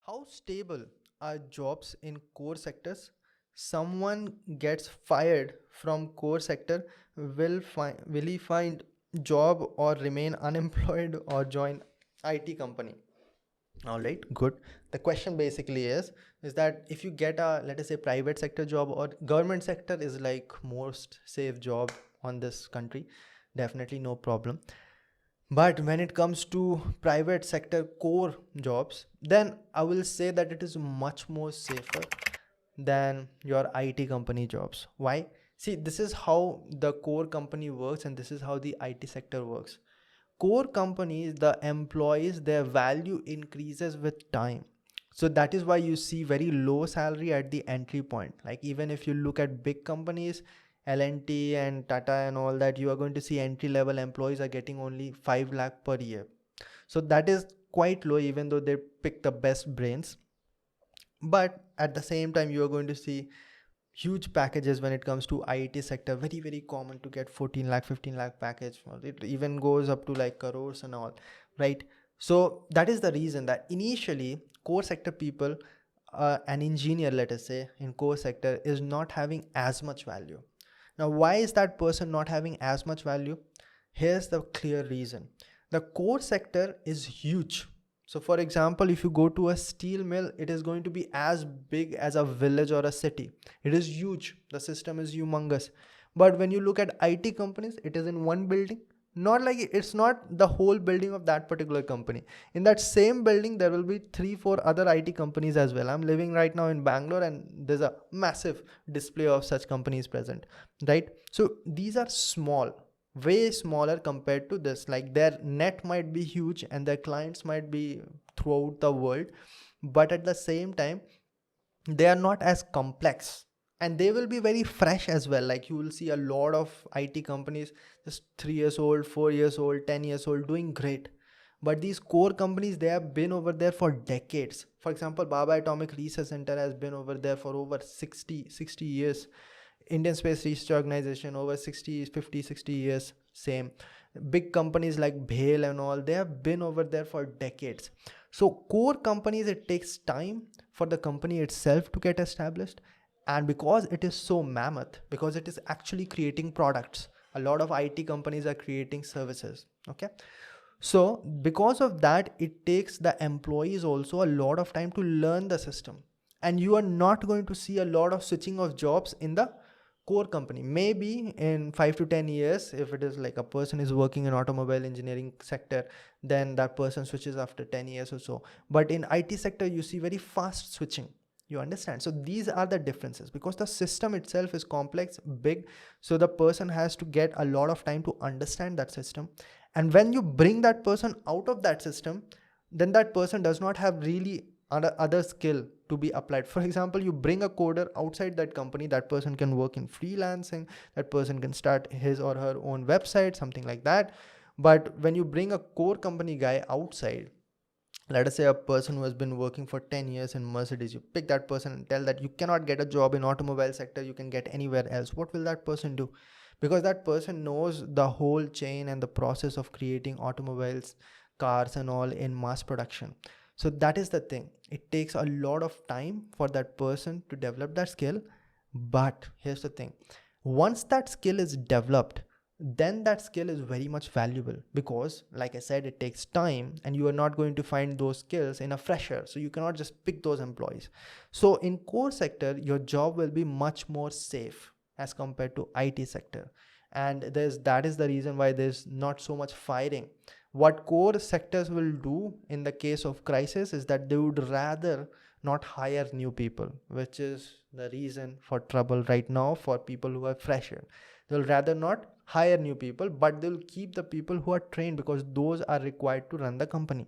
How stable are jobs in core sectors? Someone gets fired from core sector, will he find job or remain unemployed or join IT company? All right, good. The question basically is that if you get a, let us say, private sector job, or government sector is like most safe job on this country, definitely no problem. But when it comes to private sector core jobs, then I will say that it is much more safer than your IT company jobs. Why? See, this is how the core company works, and this is how the IT sector works. Core companies, the employees, their value increases with time. So that is why you see very low salary at the entry point. Like even if you look at big companies, L&T and Tata and all that, you are going to see entry level employees are getting only 5 lakh per year. So that is quite low, even though they pick the best brains. But at the same time, you are going to see huge packages when it comes to IT sector. Very, very common to get 14 lakh, 15 lakh package. It even goes up to like crores and all, right? So that is the reason that initially core sector people, an engineer, let us say, in core sector is not having as much value. Now, why is that person not having as much value? Here's the clear reason. The core sector is huge. So for example, if you go to a steel mill, it is going to be as big as a village or a city. It is huge. The system is humongous. But when you look at IT companies, it is in one building. Not like it's not the whole building of that particular company. In that same building, there will be 3, 4 other IT companies as well. I'm living right now in Bangalore, and there's a massive display of such companies present, right? So these are small, way smaller compared to this. Like their net might be huge and their clients might be throughout the world, but at the same time they are not as complex, and they will be very fresh as well. Like you will see a lot of IT companies just 3 years old, 4 years old, 10 years old, doing great. But these core companies, they have been over there for decades. For example, Baba Atomic Research Center has been over there for over 60 years. Indian Space Research Organization over 60, 50, 60 years, same. Big companies like BHEL and all, they have been over there for decades. So core companies, it takes time for the company itself to get established. And because it is so mammoth, because it is actually creating products, a lot of IT companies are creating services. Okay. So because of that, it takes the employees also a lot of time to learn the system. And you are not going to see a lot of switching of jobs in the core company. Maybe in 5 to 10 years, if it is like a person is working in automobile engineering sector, then that person switches after 10 years or so. But in IT sector, you see very fast switching. You understand? So these are the differences, because the system itself is complex, big. So the person has to get a lot of time to understand that system. And when you bring that person out of that system, then that person does not have really other skill to be applied. For example, you bring a coder outside that company, that person can work in freelancing, that person can start his or her own website, something like that. But when you bring a core company guy outside, let us say a person who has been working for 10 years in Mercedes, you pick that person and tell that you cannot get a job in automobile sector, you can get anywhere else. What will that person do? Because that person knows the whole chain and the process of creating automobiles, cars and all in mass production. So that is the thing. It takes a lot of time for that person to develop that skill. But here's the thing. Once that skill is developed, then that skill is very much valuable, because like I said, it takes time and you are not going to find those skills in a fresher. So you cannot just pick those employees. So in core sector, your job will be much more safe as compared to IT sector. And that is the reason why there's not so much firing. What core sectors will do in the case of crisis is that they would rather not hire new people, which is the reason for trouble right now for people who are fresher. They'll rather not hire new people, but they'll keep the people who are trained, because those are required to run the company.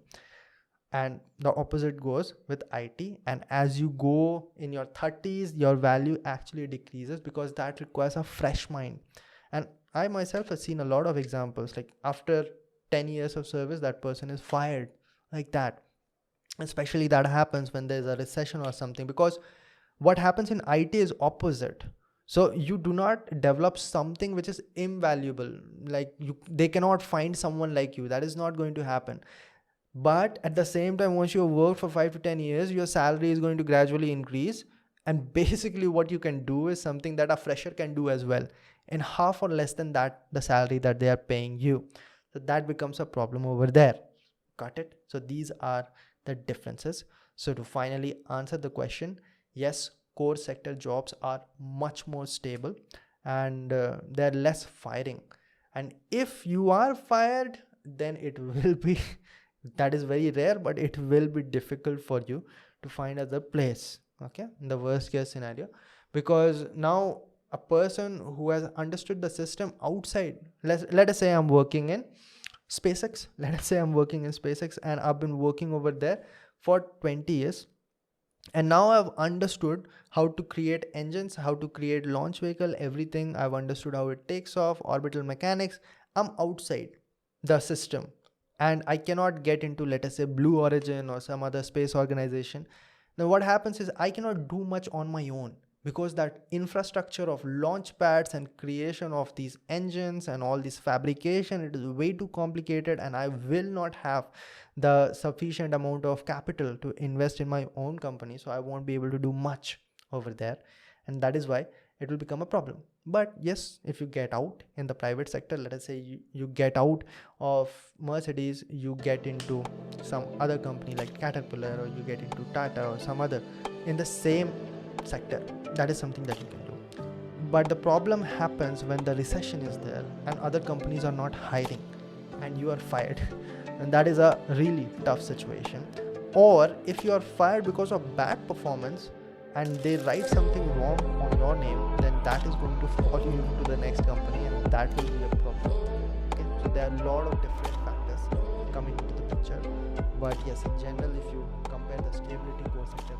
And the opposite goes with IT. And as you go in your 30s, your value actually decreases, because that requires a fresh mind. And I myself have seen a lot of examples, like after 10 years of service, that person is fired like that. Especially that happens when there's a recession or something, because what happens in IT is opposite. So you do not develop something which is invaluable. Like they cannot find someone like you. That is not going to happen. But at the same time, once you work for 5 to 10 years, your salary is going to gradually increase. And basically what you can do is something that a fresher can do as well, in half or less than that the salary that they are paying you. So that becomes a problem over there. Got it? So these are the differences. So to finally answer the question, yes, core sector jobs are much more stable, and they're less firing. And if you are fired, then it will be that is very rare, but it will be difficult for you to find other place, okay, in the worst case scenario. Because now a person who has understood the system outside, let us say I'm working in SpaceX, let us say I'm working in SpaceX and I've been working over there for 20 years, and now I've understood how to create engines, how to create launch vehicle, everything. I've understood how it takes off, orbital mechanics. I'm outside the system, and I cannot get into, let us say, Blue Origin or some other space organization. Now what happens is I cannot do much on my own, because that infrastructure of launch pads and creation of these engines and all this fabrication, it is way too complicated, and I will not have the sufficient amount of capital to invest in my own company. So I won't be able to do much over there, and that is why it will become a problem. But yes, if you get out in the private sector, let us say you get out of Mercedes, you get into some other company like Caterpillar, or you get into Tata or some other in the same sector, that is something that you can do. But the problem happens when the recession is there and other companies are not hiring and you are fired, and that is a really tough situation. Or if you are fired because of bad performance and they write something wrong on your name, then that is going to follow you to the next company, and that will be a problem. Okay, so there are a lot of different factors coming into the picture. But yes, in general, if you compare the stability core sector